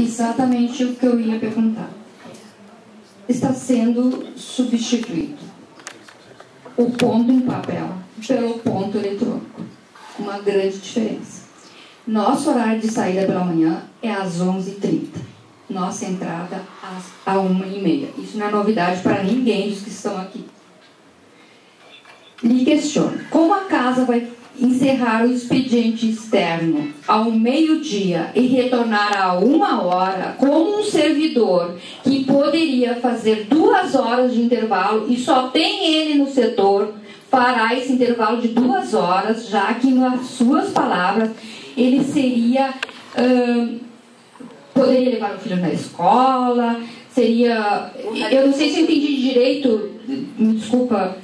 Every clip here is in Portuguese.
exatamente o que eu ia perguntar. Está sendo substituído o ponto em papel pelo ponto eletrônico. Uma grande diferença. Nosso horário de saída pela manhã é às 11h30. Nossa entrada às 1h30. Isso não é novidade para ninguém dos que estão aqui. Lhe questiono, como a casa vai encerrar o expediente externo ao meio-dia e retornar a 1h, como um servidor que poderia fazer 2 horas de intervalo e só tem ele no setor, fará esse intervalo de 2 horas, já que, nas suas palavras, ele seria... poderia levar o filho na escola, seria... Eu não sei se eu entendi direito, me desculpa...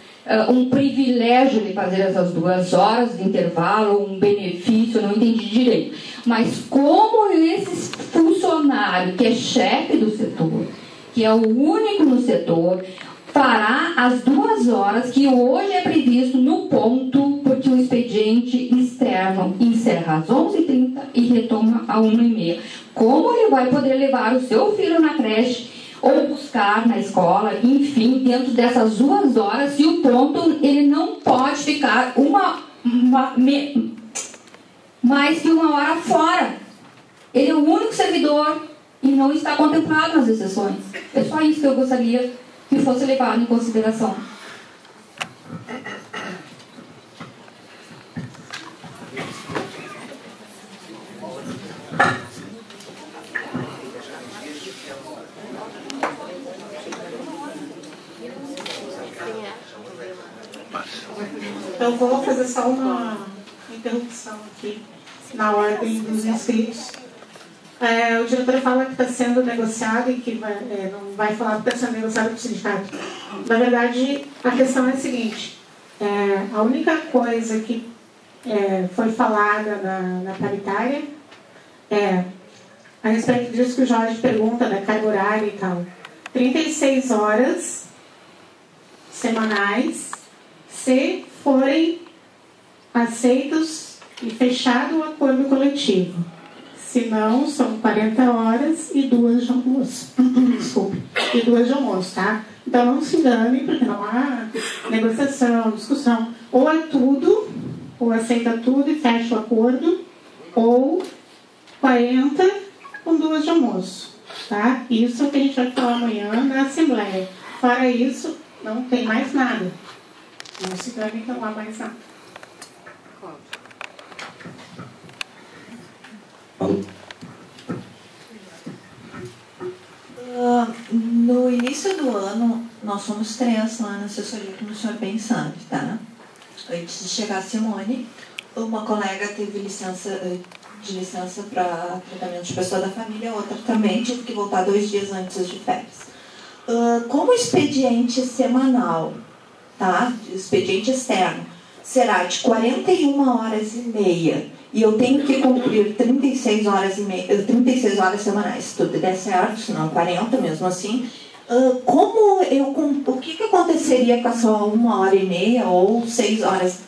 um privilégio de fazer essas 2 horas de intervalo, um benefício, não entendi direito. Mas como esse funcionário que é chefe do setor, que é o único no setor, fará as 2 horas que hoje é previsto no ponto, porque o expediente externo encerra às 11h30 e retoma a 1h30. Como ele vai poder levar o seu filho na creche ou buscar na escola, enfim, dentro dessas 2 horas, se o ponto ele não pode ficar mais que 1 hora fora? Ele é o único servidor e não está contemplado nas exceções. É só isso que eu gostaria que fosse levado em consideração. Eu vou fazer só uma interrupção aqui na ordem dos inscritos. O diretor fala que está sendo negociado e que não vai falar que está sendo negociado com o sindicato. Na verdade, a questão é a seguinte: a única coisa que foi falada na paritária a respeito disso que o Jorge pergunta, da carga horária e tal. 36 horas semanais, se forem aceitos e fechado o acordo coletivo. Se não, são 40 horas e 2 de almoço. Desculpe. E 2 de almoço, tá? Então não se enganem, porque não há negociação, discussão. Ou é tudo, ou aceita tudo e fecha o acordo, ou 40 com 2 de almoço, tá? Isso é o que a gente vai falar amanhã na Assembleia. Fora isso, não tem mais nada. Não se enganem que não há mais nada. No início do ano, nós fomos 3 lá na assessoria, como o senhor bem sabe, tá? Antes de chegar a Simone, uma colega teve licença para tratamento de pessoa da família, outra também tive que voltar 2 dias antes de férias. Como expediente semanal, tá? Expediente externo, será de 41h30 e eu tenho que cumprir 36 horas semanais, se tudo der certo, se não 40 mesmo assim. O que aconteceria com essa 1h30 ou 6 horas,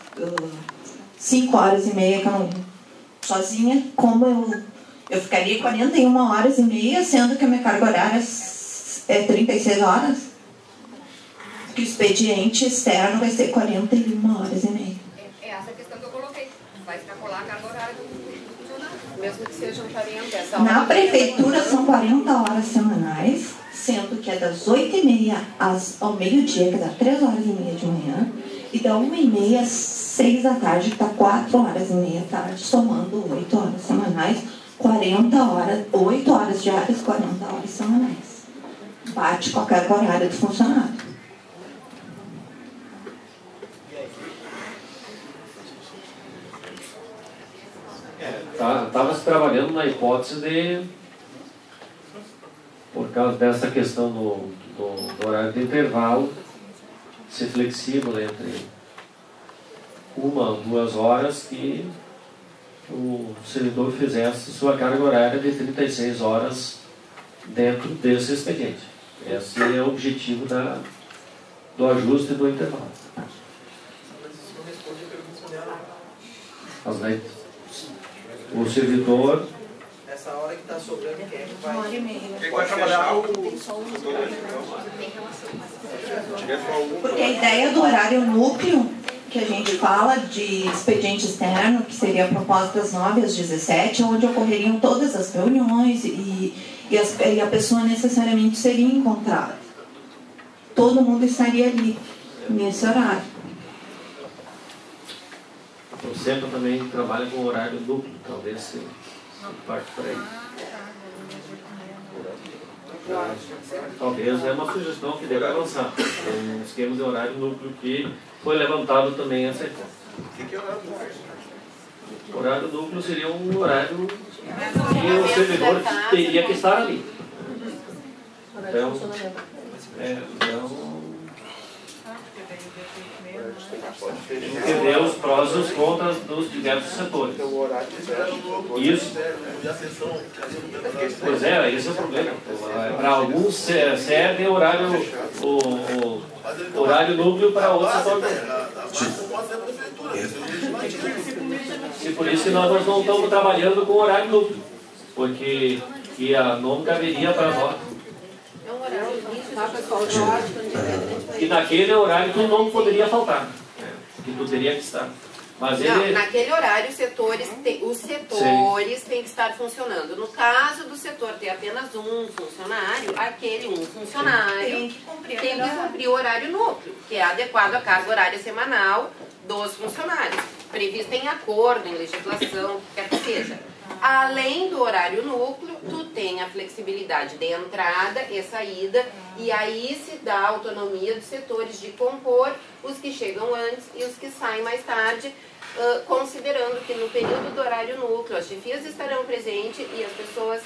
5 horas e meia que eu não, sozinha? Como eu ficaria 41h30, sendo que a minha carga horária é 36 horas? Que o expediente externo vai ser 41h30. É essa a questão que eu coloquei. Vai extrapolar a carga horária do funcionário, mesmo que sejam 40. Na prefeitura são 40 horas semanais, sendo que é das 8h30 ao meio-dia, que dá 3h30 de manhã, e da 1h30 às 6 da tarde, que dá 4h30 da tarde, somando 8 horas semanais, 40 horas, 8 horas diárias, 40 horas semanais. Bate com a carga horária do funcionário. Estava se trabalhando na hipótese de, por causa dessa questão do horário de intervalo, ser flexível entre 1 ou 2 horas que o servidor fizesse sua carga horária de 36 horas dentro desse expediente. Esse é o objetivo do ajuste do intervalo. O servidor essa hora que está sobrando, quem é que vai? 1h30. Quem vai trabalhar o... Porque a ideia do horário núcleo, que a gente fala de expediente externo, que seria a proposta das 9 às 17, onde ocorreriam todas as reuniões e a pessoa necessariamente seria encontrada. Todo mundo estaria ali, nesse horário. O centro também trabalha com horário duplo, talvez se parte por aí. Talvez é uma sugestão que deve avançar. Um esquema de horário duplo que foi levantado também essa hipótese. O que é horário duplo? Horário duplo seria um horário que o servidor teria que estar ali. Então, entender os prós e os contras dos diversos setores. Isso. Pois é, esse é o problema. Para alguns serve o horário núcleo, para outros setor. E por isso que nós não estamos trabalhando com horário núcleo, porque não caberia para nós. É um horário lógico, e naquele horário tu não poderia faltar, que tu teria que estar. Mas não, naquele horário os setores têm que estar funcionando. No caso do setor ter apenas um funcionário, aquele um funcionário tem que cumprir o horário núcleo, que é adequado à carga horária semanal dos funcionários, previsto em acordo, em legislação, quer que seja. Além do horário núcleo, tu tem a flexibilidade de entrada e saída, e aí se dá a autonomia dos setores de compor os que chegam antes e os que saem mais tarde, considerando que no período do horário núcleo as chefias estarão presentes e as pessoas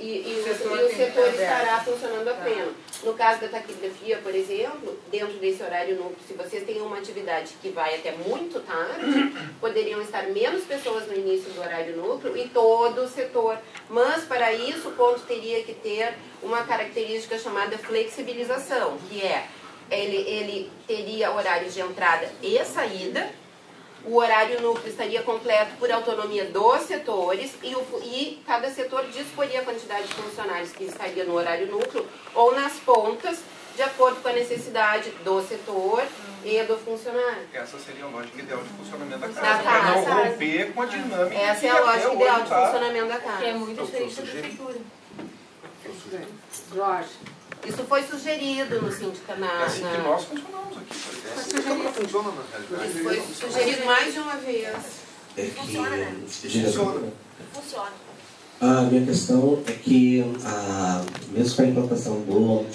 o setor estará funcionando a pleno. No caso da taquigrafia, por exemplo, dentro desse horário núcleo, se vocês têm uma atividade que vai até muito tarde, poderiam estar menos pessoas no início do horário núcleo e todo o setor. Mas, para isso, o ponto teria que ter uma característica chamada flexibilização, que é, ele teria horários de entrada e saída. O horário núcleo estaria completo por autonomia dos setores e cada setor disporia a quantidade de funcionários que estaria no horário núcleo ou nas pontas, de acordo com a necessidade do setor e do funcionário. Essa seria a lógica ideal de funcionamento da Da casa, para não romper com a dinâmica. Essa é a lógica ideal de funcionamento da casa. Que é muito diferente da prefeitura. Jorge. Isso foi sugerido no sindicato. É assim que nós funcionamos aqui. É assim que não funciona na realidade. Isso foi sugerido mais de uma vez. É que, Funciona. A minha questão é que, mesmo com a implantação do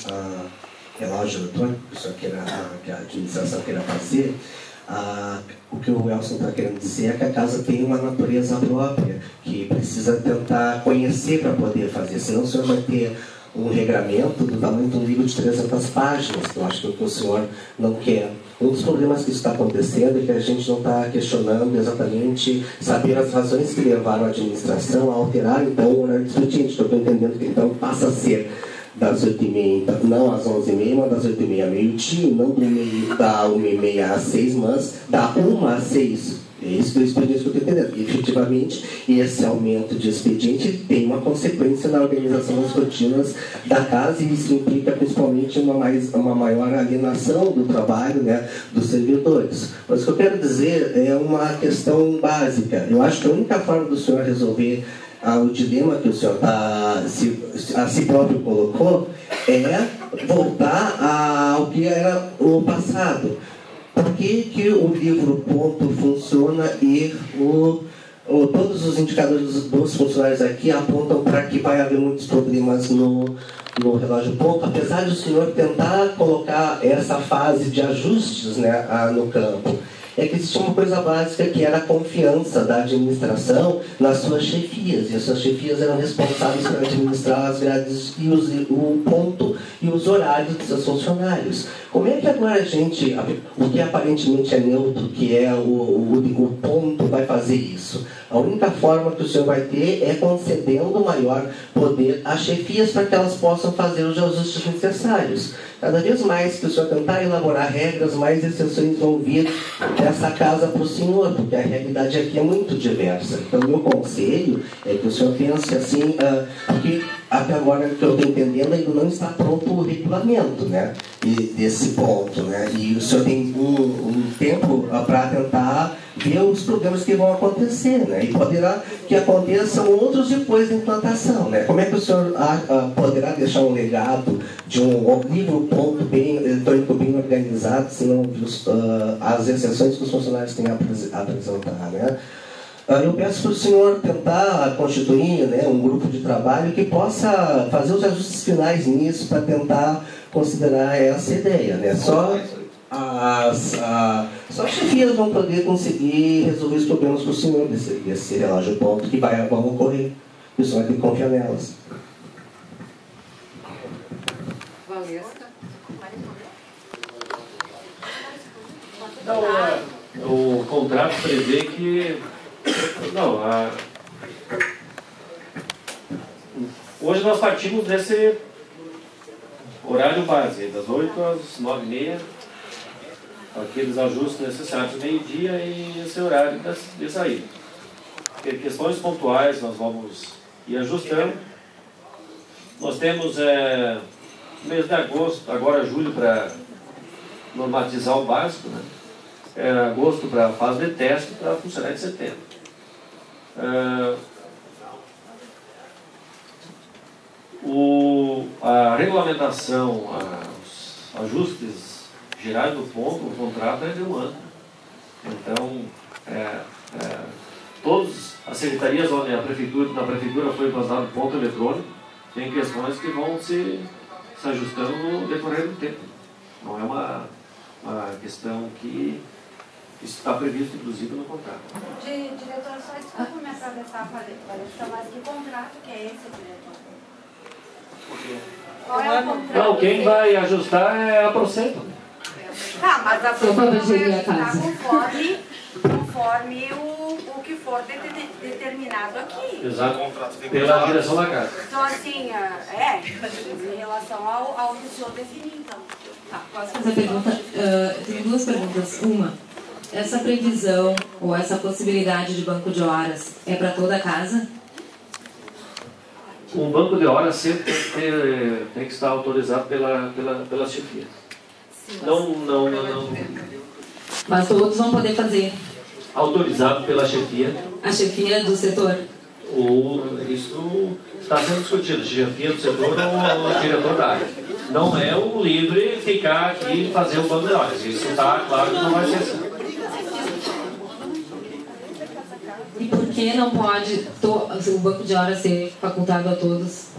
relógio eletrônico, que a administração queira fazer, o que o Elson está querendo dizer é que a casa tem uma natureza própria, que precisa tentar conhecer para poder fazer, senão o senhor vai ter um regramento do tamanho de um livro de 300 páginas, que eu acho que o senhor não quer. Um dos problemas que isso está acontecendo é que a gente não está questionando exatamente saber as razões que levaram a administração a alterar então o horário de expediente. Estou entendendo que então passa a ser das 8h30, não às 11h30, mas das 8h30 a meio-dia, não da 1h30 às 6, mas da 1 às 6. É isso que eu estou entendendo. E, efetivamente, esse aumento de expediente tem uma consequência na organização das rotinas da casa, e isso implica principalmente uma maior alienação do trabalho, né, dos servidores. Mas o que eu quero dizer é uma questão básica. Eu acho que a única forma do senhor resolver o dilema que o senhor a si próprio colocou é voltar ao que era o passado. Por que o livro ponto funciona e todos os indicadores dos funcionários aqui apontam para que vai haver muitos problemas no relógio ponto, apesar de o senhor tentar colocar essa fase de ajustes, né, no campo? É que existia uma coisa básica que era a confiança da administração nas suas chefias, e as suas chefias eram responsáveis por administrar as grades e o ponto e e os horários dos seus funcionários. Como é que agora a gente, o que aparentemente é neutro, que é o ponto, vai fazer isso? A única forma que o senhor vai ter é concedendo maior poder às chefias para que elas possam fazer os ajustes necessários. Cada vez mais que o senhor tentar elaborar regras, mais exceções vão vir dessa casa para o senhor, porque a realidade aqui é muito diversa. Então, meu conselho é que o senhor pense assim, porque até agora, que eu estou entendendo, ainda não está pronto o regulamento, né, desse ponto, né, e o senhor tem um tempo para tentar ver os problemas que vão acontecer, né, e poderá que aconteçam outros depois da implantação, né. Como é que o senhor poderá deixar um legado de um livro-ponto bem eletrônico, bem organizado, se não as exceções que os funcionários têm a apresentar, né? Eu peço para o senhor tentar constituir, né, um grupo de trabalho que possa fazer os ajustes finais nisso para tentar considerar essa ideia, né? Só as chefias vão poder conseguir resolver os problemas para o senhor desse relógio ponto que vão ocorrer. E o senhor vai ter que confiar nelas. Não, o contrato prevê que... Não, hoje nós partimos desse horário base, das 8 às 9h30, aqueles ajustes necessários do meio-dia e esse horário de saída. Porque questões pontuais nós vamos ir ajustando. Nós temos mês de agosto, agora julho, para normatizar o básico, né? Agosto para a fase de teste para funcionar em setembro. A regulamentação, os ajustes gerais do ponto, o contrato é de um ano. Então, todas as secretarias onde na prefeitura foi implantado o ponto eletrônico, tem questões que vão se ajustando no decorrer do tempo. Não é uma questão que isso está previsto, inclusive, no contrato. Diretor, só desculpa me atravessar, mas que contrato que é esse, diretor? Qual é o contrato? Não, quem vai ajustar é a Procento. Tá, mas a Procento vai ajustar conforme o que for determinado aqui. Exato, pela direção da casa. Então, assim, em relação ao que o senhor definiu, então. Tá, posso fazer a pergunta? Tenho duas perguntas. Uma, essa previsão ou essa possibilidade de banco de horas é para toda a casa? Um banco de horas sempre tem que estar autorizado pela chefia. Não. Mas todos vão poder fazer? Autorizado pela chefia. A chefia do setor? Isso está sendo discutido. Chefia do setor ou o diretor da área. Não é o livre ficar aqui e fazer o banco de horas. Isso está claro que não vai ser assim. E por que não pode o banco de horas ser facultado a todos?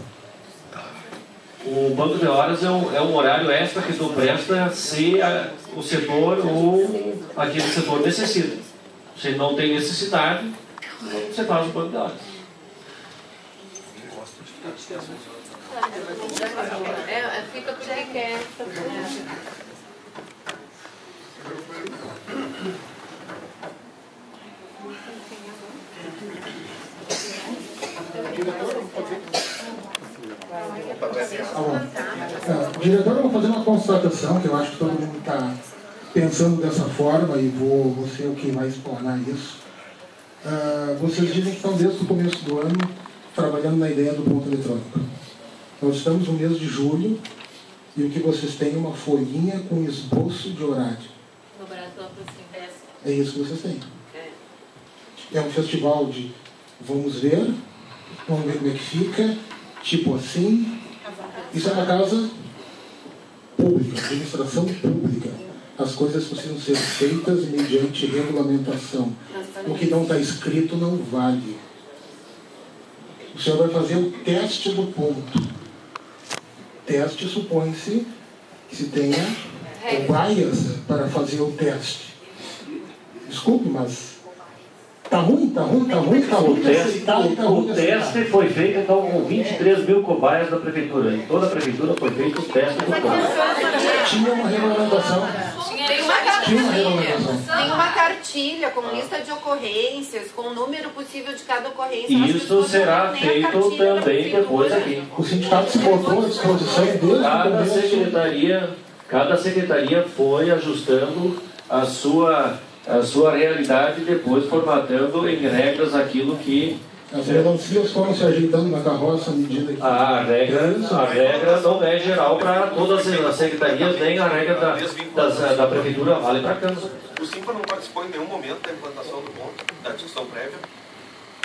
O banco de horas é um horário extra que tu presta se o setor ou aquele setor necessita. Se não tem necessidade, você faz o banco de horas. Fica por aí quieto. Diretor, eu vou fazer uma constatação que eu acho que todo mundo está pensando dessa forma e vou ser o que vai explanar isso. Vocês dizem que estão desde o começo do ano trabalhando na ideia do ponto eletrônico. Nós estamos no mês de julho e o que vocês têm é uma folhinha com esboço de horário. É isso que vocês têm. É um festival de vamos ver como é que fica, tipo assim. Isso é uma casa pública, administração pública. As coisas precisam ser feitas mediante regulamentação. O que não está escrito não vale. O senhor vai fazer o teste do ponto. Teste supõe-se que se tenha cobaias para fazer o teste. Desculpe, mas Tá ruim, tá ruim. O teste foi feito então com 23 mil cobaias da prefeitura. Em toda a prefeitura foi feito o teste do ponto. Tinha uma regulamentação. Tem uma cartilha com lista de ocorrências, com o número possível de cada ocorrência. Isso será feito também depois aqui. O sindicato se botou à disposição dele. Cada secretaria foi ajustando a sua realidade e depois formatando em regras aquilo que... As melancias foram se ajeitando na carroça à medida que... A regra não é geral para todas as secretarias, nem a regra da prefeitura vale para Campos. O SIMPA não participou em nenhum momento da implantação do ponto, da discussão prévia,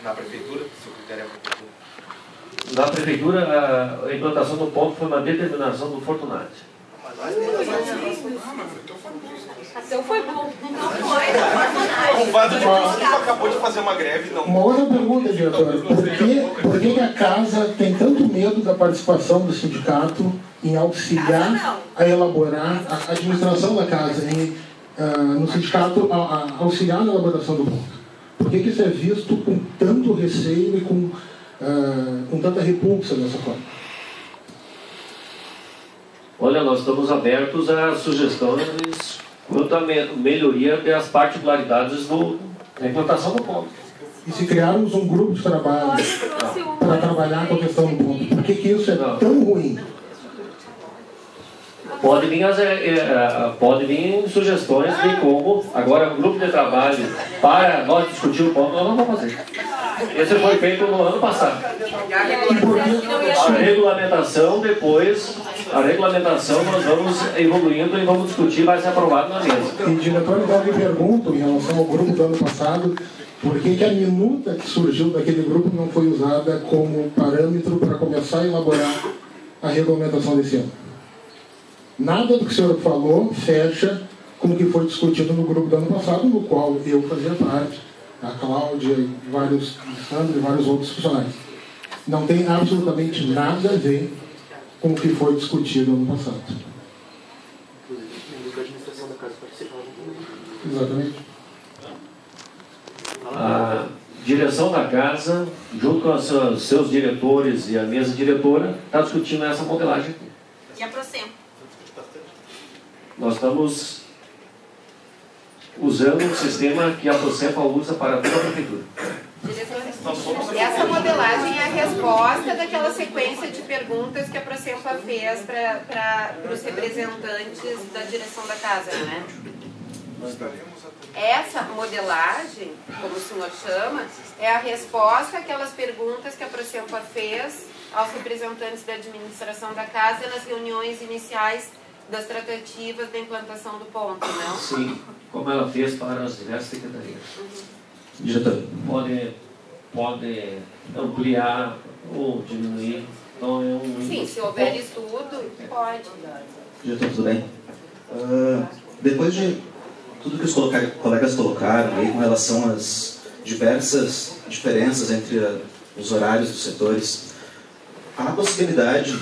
na prefeitura, se o critério é a prefeitura? Na prefeitura, a implantação do ponto foi uma determinação do Fortunati. Então foi bom. O fato de que o SIMPA acabou de fazer uma greve não... Uma outra pergunta, diretor. Por que a casa tem tanto medo da participação do sindicato em auxiliar a elaborar a administração da casa, no sindicato auxiliar na elaboração do ponto? Por que isso é visto com tanto receio e com tanta repulsa dessa forma? Olha, nós estamos abertos a sugestões quanto à melhoria das particularidades da implantação do ponto. E se criarmos um grupo de trabalho para trabalhar com a questão do ponto, por que isso é tão ruim? Pode vir sugestões de como, agora, um grupo de trabalho para nós discutir o ponto, nós não vamos fazer. Esse foi feito no ano passado. A regulamentação, nós vamos evoluindo e vamos discutir, vai ser aprovado na mesa. E, diretor, então eu me pergunto, em relação ao grupo do ano passado, por que a minuta que surgiu daquele grupo não foi usada como parâmetro para começar a elaborar a regulamentação desse ano? Nada do que o senhor falou fecha com o que foi discutido no grupo do ano passado, no qual eu fazia parte, a Cláudia, Sandro e vários outros funcionários. Não tem absolutamente nada a ver com o que foi discutido no ano passado. Exatamente. A direção da casa, junto com os seus diretores e a mesa diretora, está discutindo essa modelagem aqui. E a Procem? Nós estamos usando um sistema que a Procepa usa para toda a prefeitura. Essa modelagem é a resposta daquela sequência de perguntas que a Procepa fez para os representantes da direção da casa, né? Essa modelagem, como o senhor chama, é a resposta àquelas perguntas que a Procepa fez aos representantes da administração da casa nas reuniões iniciais das tratativas da implantação do ponto, não? Sim, como ela fez para as diversas secretarias. Diretor. Pode ampliar ou diminuir. Então Sim, se houver estudo, pode. Diretor, tudo bem? Depois de tudo que os colegas colocaram aí com relação às diversas diferenças entre os horários dos setores, há a possibilidade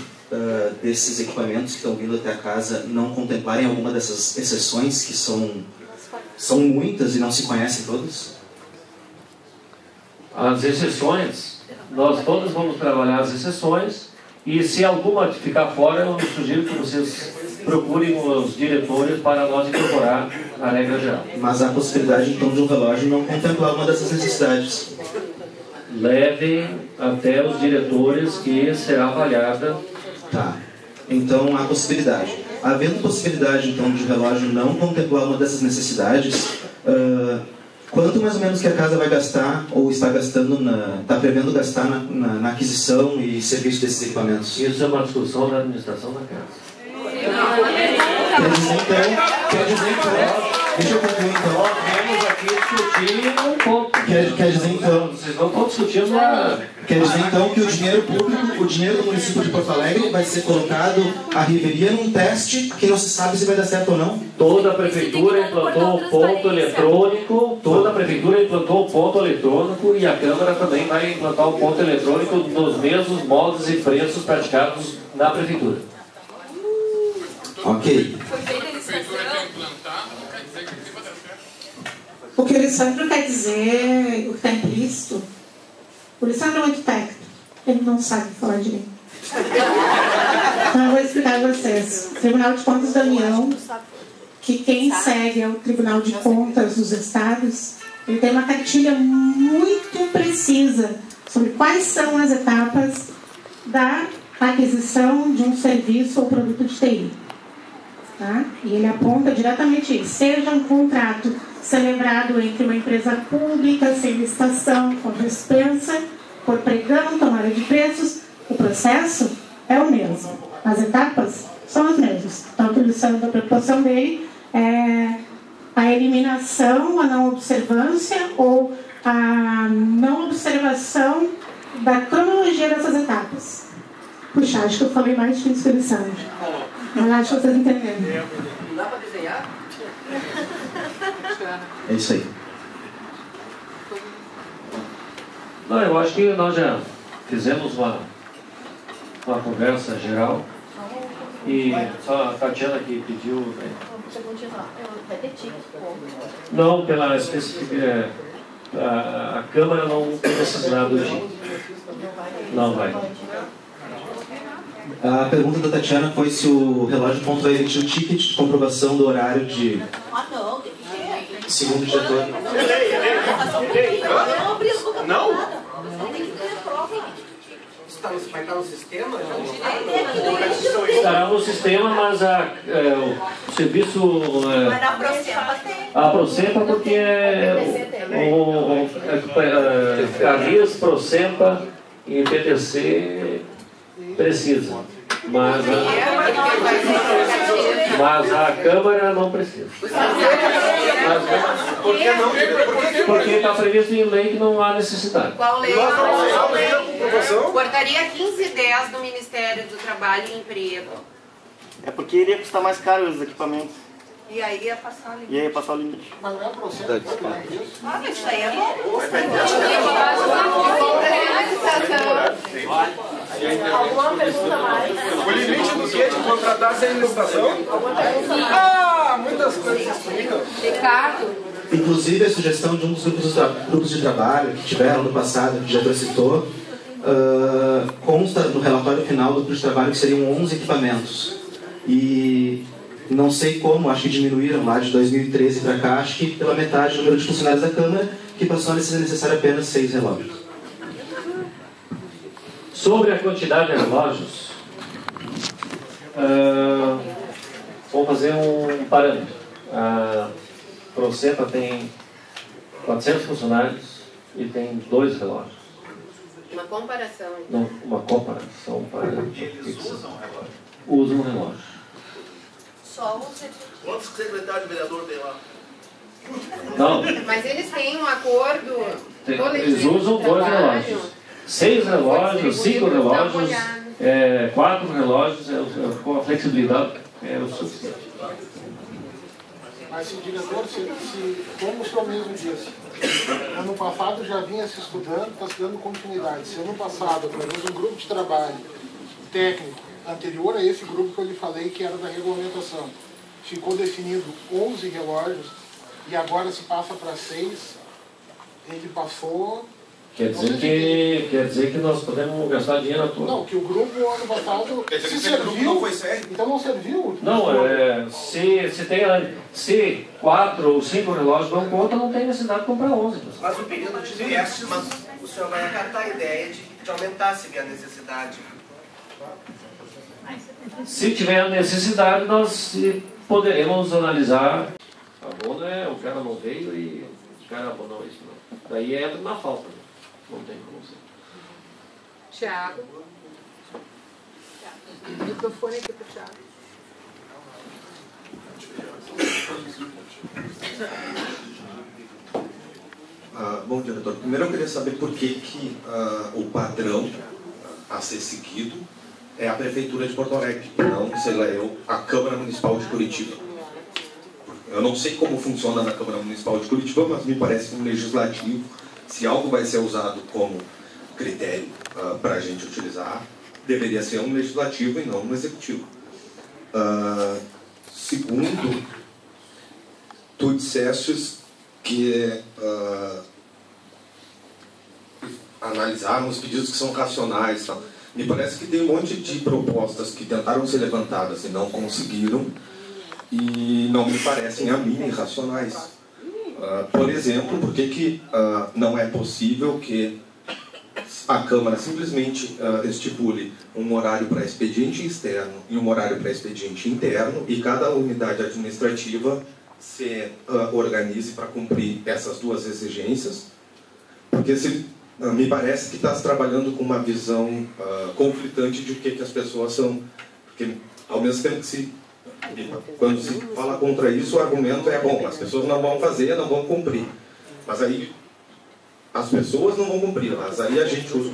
desses equipamentos que estão vindo até a casa não contemplarem alguma dessas exceções que são muitas e não se conhecem todas? As exceções, nós todos vamos trabalhar as exceções e se alguma ficar fora, eu sugiro que vocês procurem os diretores para nós incorporar a regra geral. Mas há a possibilidade então de um relógio não contemplar uma dessas necessidades? Levem até os diretores que será avaliada. Tá. Então há possibilidade. Havendo possibilidade então de o relógio não contemplar uma dessas necessidades, quanto mais ou menos que a casa vai gastar ou está gastando, está prevendo gastar na aquisição e serviço desses equipamentos? Isso é uma discussão da administração da casa. Quer dizer então, deixa eu concluir então. Vamos aqui discutir um pouco. Quer dizer então, vocês não estão discutindo nada. Quer dizer então que o dinheiro público, o dinheiro do município de Porto Alegre vai ser colocado à riveria num teste que não se sabe se vai dar certo ou não? Toda a prefeitura implantou o ponto eletrônico, e a Câmara também vai implantar o ponto eletrônico nos mesmos moldes e preços praticados na prefeitura. Ok. Foi feita a licitação. O que o Lissandro quer dizer, o que está implícito, o Lissandro é muito técnico, ele não sabe falar direito. Então eu vou explicar a vocês. O Tribunal de Contas da União, que quem segue é o Tribunal de Contas dos Estados, ele tem uma cartilha muito precisa sobre quais são as etapas da aquisição de um serviço ou produto de TI. Tá? E ele aponta diretamente isso. Seja um contrato celebrado entre uma empresa pública, sem licitação, com dispensa, por pregão, tomada de preços, o processo é o mesmo. As etapas são as mesmas. Então, a utilizando da preocupação dele é a eliminação, a não observância ou a não observação da cronologia dessas etapas. Puxa, acho que eu falei mais difícil que o Lissandro. Mas acho que vocês entenderam. Não dá para desenhar? É isso aí. Não, eu acho que nós já fizemos uma conversa geral. E só a Tatiana que pediu. Né? Vai ter ticket. Não, pela especificidade. A Câmara não tem necessidade do TIC. Não vai. A pergunta da Tatiana foi se o relógio de ponto vai emitir o ticket de comprovação do horário de segundo diretor. Não? Vai estar no sistema? Estará no sistema, mas o serviço. A Prosempa, porque a RIS, Prosempa e PTC precisa. Mas a Câmara não precisa. Por que não? Porque está previsto em lei que não há necessidade. Qual lei? Portaria 1510 do Ministério do Trabalho e Emprego. É porque iria custar mais caro os equipamentos. E aí ia passar o limite. E aí ia passar o limite. Mas não é processo. Ah, mas isso aí é bom. Alguma pergunta mais? O limite do que? De contratar sem licitação? Ah, muitas coisas explicam. Ricardo. Inclusive, a sugestão de um dos grupos de trabalho que tiveram no passado, que o diretor citou, consta no relatório final do grupo de trabalho que seriam 11 equipamentos. E não sei como, acho que diminuíram lá de 2013 para cá, acho que pela metade do número de funcionários da Câmara, que passou a ser necessário apenas 6 relógios. Sobre a quantidade de relógios, vamos fazer um parâmetro. A Prosempa tem 400 funcionários e tem 2 relógios. Uma comparação. Não, uma comparação para usam um relógio. Só você. Quantos secretários de vereador tem lá? Não. Mas eles têm um acordo coletivo. Eles usam 2 relógios. 6 relógios, 5 relógios, 4 relógios, com a flexibilidade é o suficiente. Mas, diretor, como o senhor mesmo disse, ano passado já vinha se estudando, está se dando continuidade. Se ano passado, através de um grupo de trabalho técnico anterior a esse grupo que eu lhe falei, que era da regulamentação, ficou definido 11 relógios e agora se passa para 6, ele passou... Quer dizer que nós podemos gastar dinheiro à toa. Não, que o grupo ano passado se serviu, não foi sério? então não serviu. Não, se 4 ou 5 relógios dão conta, não tem necessidade de comprar 11. Mas o período de teste, mas o senhor vai acatar a ideia de aumentar se vier a necessidade. Se tiver necessidade, nós poderemos analisar. Abono o cara não veio e o cara abonou isso. Não. Daí entra na falta. Não tem como ser. Tiago. Microfone aqui para o Tiago. Bom, diretor, primeiro eu queria saber por que o padrão a ser seguido é a Prefeitura de Porto Alegre, e não, sei lá, a Câmara Municipal de Curitiba. Eu não sei como funciona na Câmara Municipal de Curitiba, mas me parece um legislativo, se algo vai ser usado como critério para a gente utilizar, deveria ser um legislativo e não um executivo. Segundo, tu dissestes que que é analisarmos pedidos que são racionais. Tal. Me parece que tem um monte de propostas que tentaram ser levantadas e não conseguiram, e não me parecem a mim irracionais. Por exemplo, por que não é possível que a Câmara simplesmente estipule um horário para expediente externo e um horário para expediente interno, e cada unidade administrativa se organize para cumprir essas duas exigências? Porque me parece que está se trabalhando com uma visão conflitante de o que as pessoas são. Porque, ao mesmo tempo que quando se fala contra isso, o argumento é: bom, as pessoas não vão fazer, não vão cumprir. Mas aí as pessoas não vão cumprir, mas aí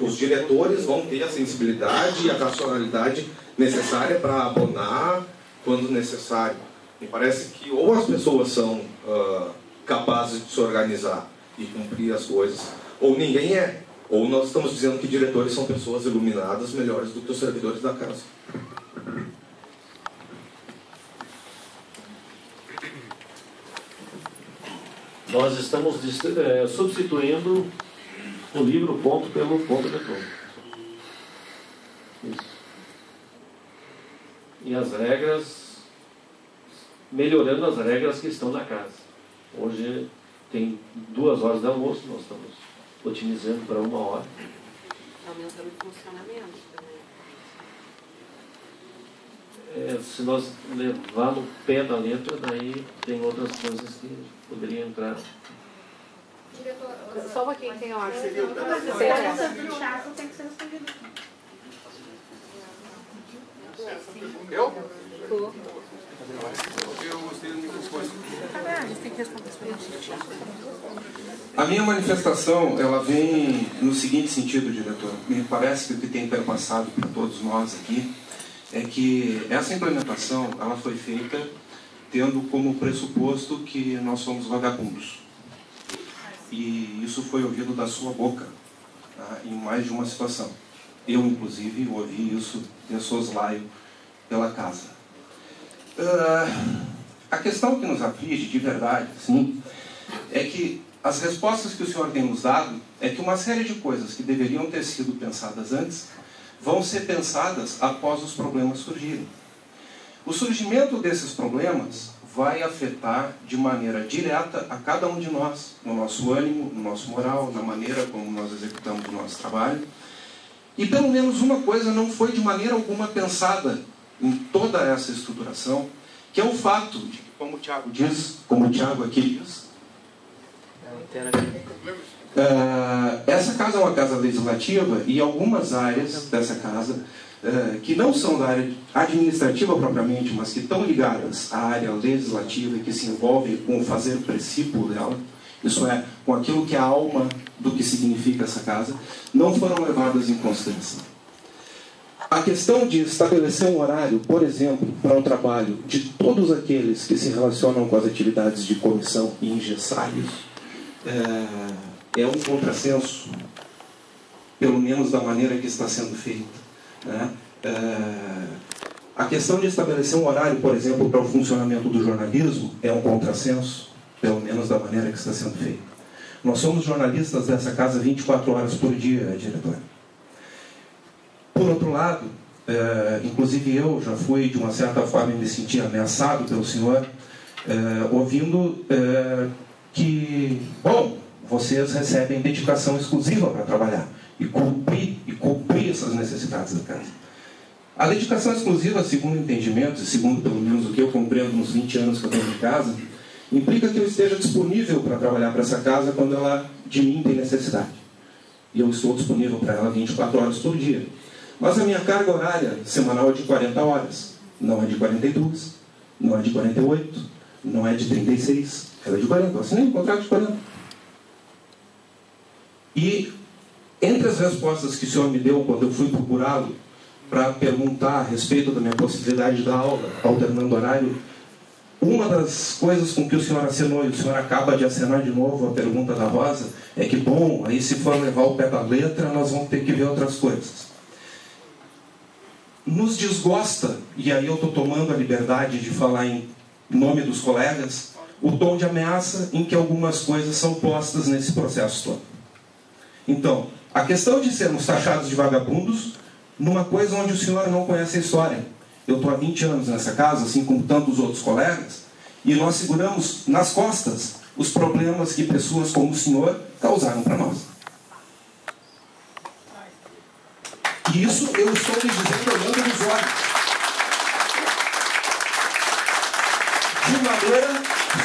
os diretores vão ter a sensibilidade e a racionalidade necessária para abonar quando necessário. Me parece que ou as pessoas são capazes de se organizar e cumprir as coisas, ou ninguém é. Ou nós estamos dizendo que diretores são pessoas iluminadas melhores do que os servidores da casa. Nós estamos substituindo o livro ponto pelo ponto eletrônico. Isso. E as regras, melhorando as regras que estão na casa. Hoje tem 2 horas de almoço, nós estamos otimizando para 1 hora. Aumentando o funcionamento também. Se nós levar no pé da letra, daí tem outras coisas que poderiam entrar. Diretor, só um pouquinho, tem hora. Eu? A minha manifestação, ela vem no seguinte sentido, diretor. Me parece que o que tem perpassado para todos nós aqui é que essa implementação, ela foi feita tendo como pressuposto que nós somos vagabundos. E isso foi ouvido da sua boca, tá, em mais de uma situação. Eu, inclusive, ouvi isso de soslaio pela casa. A questão que nos aflige de verdade, sim, é que as respostas que o senhor tem nos dado é que uma série de coisas que deveriam ter sido pensadas antes vão ser pensadas após os problemas surgirem. O surgimento desses problemas vai afetar de maneira direta a cada um de nós, no nosso ânimo, no nosso moral, na maneira como nós executamos o nosso trabalho. E pelo menos uma coisa não foi de maneira alguma pensada em toda essa estruturação, que é o fato de que, como o Tiago diz, como o Tiago aqui diz, essa casa é uma casa legislativa e algumas áreas dessa casa, que não são da área administrativa propriamente, mas que estão ligadas à área legislativa e que se envolvem com o fazer princípio dela, isso é, com aquilo que é a alma do que significa essa casa, não foram levadas em consideração. A questão de estabelecer um horário, por exemplo, para o trabalho de todos aqueles que se relacionam com as atividades de comissão e engessar isso, é um contrassenso, pelo menos da maneira que está sendo feita, né? A questão de estabelecer um horário, por exemplo, para o funcionamento do jornalismo é um contrassenso, pelo menos da maneira que está sendo feita. Nós somos jornalistas dessa casa 24 horas por dia, diretor. Por outro lado, inclusive eu já fui, de uma certa forma, me senti ameaçado pelo senhor, ouvindo que, bom, vocês recebem dedicação exclusiva para trabalhar e cumprir essas necessidades da casa. A dedicação exclusiva, segundo entendimentos, e segundo pelo menos o que eu compreendo nos 20 anos que eu tenho de casa, implica que eu esteja disponível para trabalhar para essa casa quando ela de mim tem necessidade. E eu estou disponível para ela 24 horas por dia. Mas a minha carga horária semanal é de 40 horas. Não é de 42, não é de 48, não é de 36, ela é de 40. Eu assinei um contrato de 40. E entre as respostas que o senhor me deu quando eu fui procurá-lo para perguntar a respeito da minha possibilidade de dar aula, alternando horário, uma das coisas com que o senhor acenou, e o senhor acaba de acenar de novo a pergunta da Rosa, é que, bom, aí se for levar o pé da letra, nós vamos ter que ver outras coisas. Nos desgosta, e aí eu estou tomando a liberdade de falar em nome dos colegas, o tom de ameaça em que algumas coisas são postas nesse processo todo. Então, a questão de sermos taxados de vagabundos, numa coisa onde o senhor não conhece a história. Eu estou há 20 anos nessa casa, assim como tantos outros colegas, e nós seguramos nas costas os problemas que pessoas como o senhor causaram para nós. E isso eu estou lhe dizendo olhando nos olhos. De maneira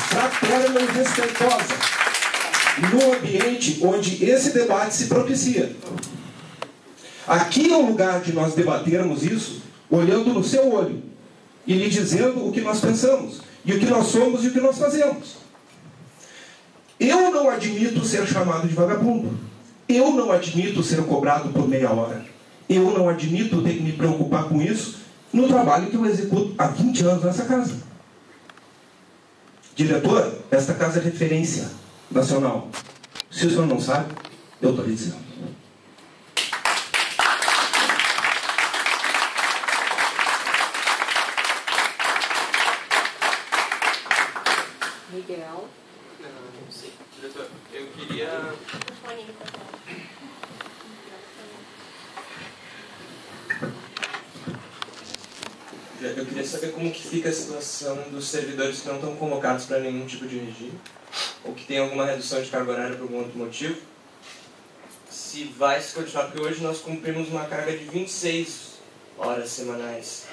fraterna e respeitosa, no ambiente onde esse debate se propicia. Aqui é o lugar de nós debatermos isso, olhando no seu olho e lhe dizendo o que nós pensamos, e o que nós somos e o que nós fazemos. Eu não admito ser chamado de vagabundo. Eu não admito ser cobrado por meia hora. Eu não admito ter que me preocupar com isso no trabalho que eu executo há 20 anos nessa casa. Diretor, esta casa é referência nacional. Se o senhor não sabe, eu estou lhe dizendo. Miguel. Sim, diretor, eu queria... Eu queria saber como que fica a situação dos servidores que não estão convocados para nenhum tipo de regime, ou que tem alguma redução de carga horária por algum outro motivo. Se vai se continuar, porque hoje nós cumprimos uma carga de 26 horas semanais.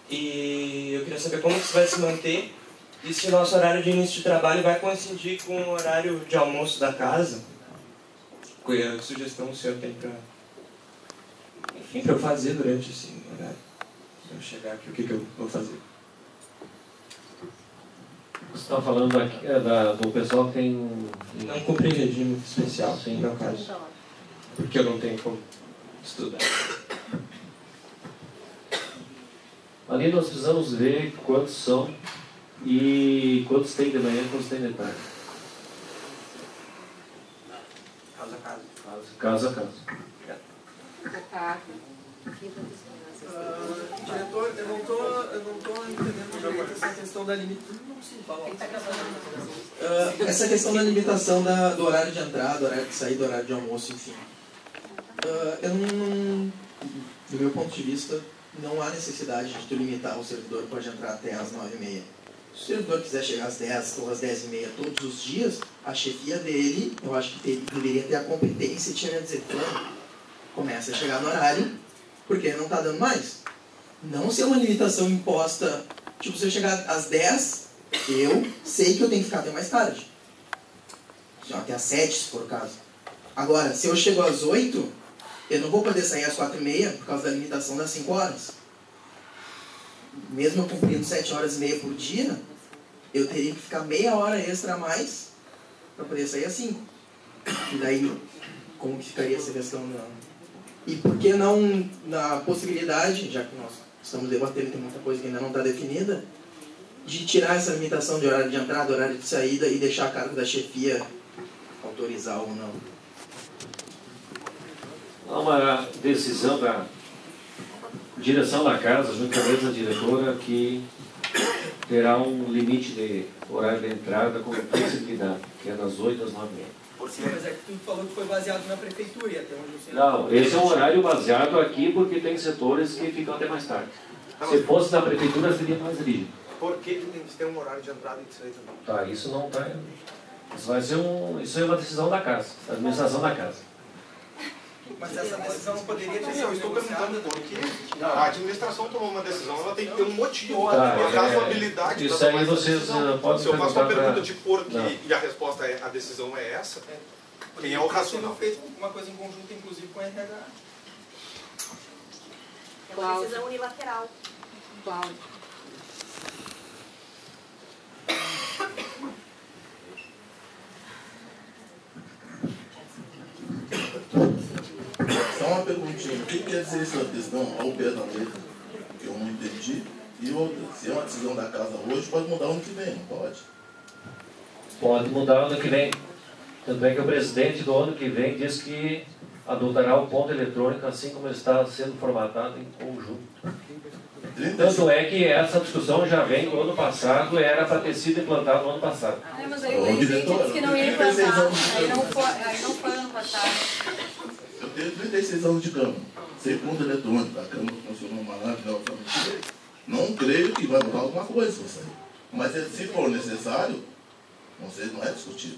E eu queria saber como que isso vai se manter e se o nosso horário de início de trabalho vai coincidir com o horário de almoço da casa. Que sugestão o senhor tem para... Enfim, para eu fazer durante esse horário. Se eu chegar aqui, o que eu vou fazer? Você está falando aqui, do pessoal que tem... Não cumprir regime especial, sim, no meu caso. Porque eu não tenho como estudar. Ali nós precisamos ver quantos são e quantos tem de manhã e quantos tem de tarde. Caso a caso. Caso a caso. Diretor, eu não tô entendendo essa questão da limitação. Essa questão da limitação do horário de entrada, do horário de saída, do horário de almoço, enfim. Eu não, do meu ponto de vista, não há necessidade de tu limitar o servidor que pode entrar até às 9h30. Se o servidor quiser chegar às 10 ou às 10h30 todos os dias, a chefia dele, eu acho que deveria ter a competência de chegar a dizer, começa a chegar no horário, porque não está dando mais. Não ser uma limitação imposta, tipo, se eu chegar às 10, eu sei que eu tenho que ficar até mais tarde. Até às 7, se for o caso. Agora, se eu chego às 8, eu não vou poder sair às 4h30 por causa da limitação das 5 horas. Mesmo eu cumprindo 7 horas e meia por dia, eu teria que ficar meia hora extra a mais para poder sair às 5. E daí, como que ficaria essa questão da... E por que não, na possibilidade, já que nós estamos debatendo, tem muita coisa que ainda não está definida, de tirar essa limitação de horário de entrada, horário de saída e deixar a cargo da chefia autorizar ou não? Há uma decisão da direção da casa, juntamente da diretora, que terá um limite de horário de entrada com flexibilidade, que é das 8 às 9h30. Mas é que tu falou que foi baseado na prefeitura e até onde eu sei. Não, esse é um horário baseado aqui porque tem setores que ficam até mais tarde. Se fosse na prefeitura, seria mais rígido. Por que tem que ter um horário de entrada e de saída também? Tá, isso não está... Isso é uma decisão da casa, da administração da casa. Mas essa decisão não poderia ter sido eu estou perguntando por quê. A administração tomou uma decisão, ela tem que ter um motivo, tá, uma razoabilidade. Isso aí vocês podem se eu faço uma pergunta de por quê não. E a resposta é a decisão é essa, quem é o racional? fez uma coisa em conjunto, inclusive, com a RH. É uma decisão unilateral. Cláudio. Só uma perguntinha, o que quer dizer essa decisão ao pé da letra? Que eu não entendi. E outra, se é uma decisão da casa hoje, pode mudar ano que vem, não pode? Pode mudar ano que vem. Tanto é que o presidente do ano que vem diz que adotará o ponto eletrônico assim como está sendo formatado em conjunto. Tanto é que essa discussão já vem do ano passado, era para ter sido implantado no ano passado. Mas aí o presidente disse que não ia implantar, aí não foi ano passado. Eu tenho 36 anos de Câmara, sei ponto eletrônico, a Câmara funcionou maravilhosamente. Não creio que vai mudar alguma coisa isso aí. Mas se for necessário, não é discutido.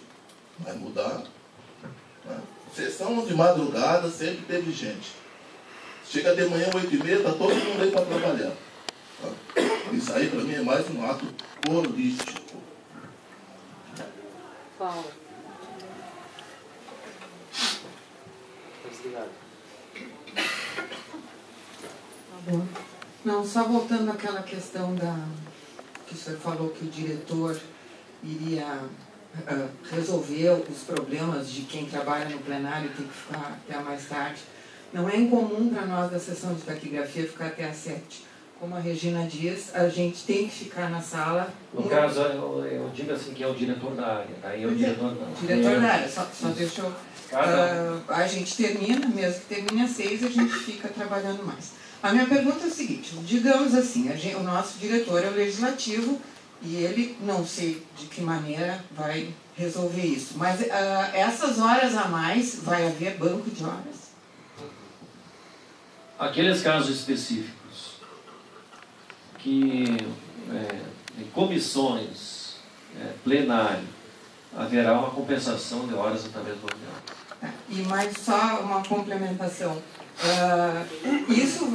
Vai mudar. Né? Sessão de madrugada sempre teve gente. Chega de manhã, 8h30, está todo mundo aí para trabalhar. Tá? Isso aí para mim é mais um ato político. Paulo. Não, só voltando àquela questão que o senhor falou que o diretor iria resolver os problemas de quem trabalha no plenário e tem que ficar até mais tarde. Não é incomum para nós da sessão de taquigrafia ficar até às 7. Como a Regina diz, a gente tem que ficar na sala. No caso, eu digo assim que é o diretor da área, tá? E é o diretor da área, só deixa eu... a gente termina, mesmo que termine às 6, a gente fica trabalhando mais. A minha pergunta é o seguinte, digamos assim, o nosso diretor é o legislativo e ele, não sei de que maneira vai resolver isso, mas essas horas a mais, vai haver banco de horas? Aqueles casos específicos que em comissões, plenário, haverá uma compensação de horas através do ordenado. E mais só uma complementação.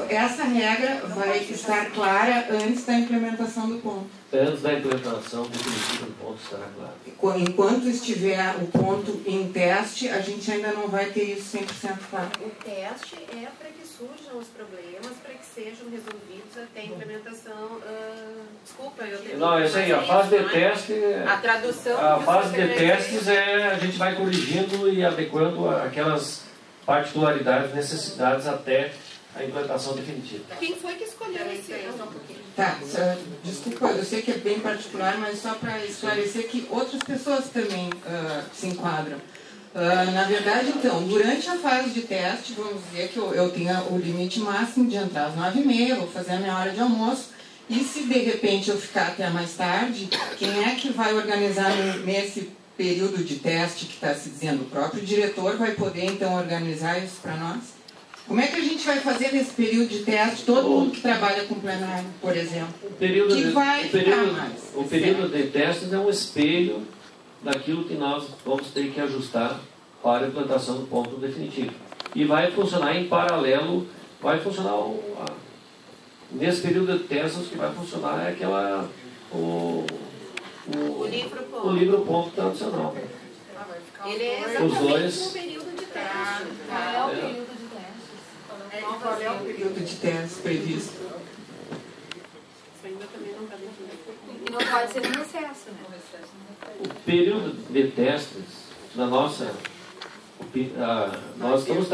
Essa regra vai estar clara antes da implementação do ponto. Antes da implementação definitiva do ponto estará claro. Enquanto estiver o ponto em teste, a gente ainda não vai ter isso 100% claro. O teste é para que surjam os problemas, para que sejam resolvidos até a implementação. Desculpa, eu tenho. Não, isso aí, a fase de teste. A tradução. A fase de testes a gente vai corrigindo e adequando aquelas particularidades, necessidades até a implantação definitiva. Quem foi que escolheu esse ano? Tá, desculpa, eu sei que é bem particular, mas só para esclarecer que outras pessoas também se enquadram. Na verdade, então, durante a fase de teste, vamos dizer que eu tenha o limite máximo de entrar às 9h30, vou fazer a minha hora de almoço, e se de repente eu ficar até mais tarde, quem é que vai organizar nesse período de teste que está se dizendo? O próprio diretor vai poder então organizar isso para nós? Como é que a gente vai fazer nesse período de teste, todo mundo que trabalha com plenário, por exemplo? O período de testes é um espelho daquilo que nós vamos ter que ajustar para a implantação do ponto definitivo. E vai funcionar em paralelo, nesse período de testes, o que vai funcionar é o livro ponto tradicional. Ele é exatamente um período de teste. Qual é o período de teste? Qual é o período de teste previsto? Isso ainda também não está definido. E não pode ser em recesso, né? O período de testes, nós estamos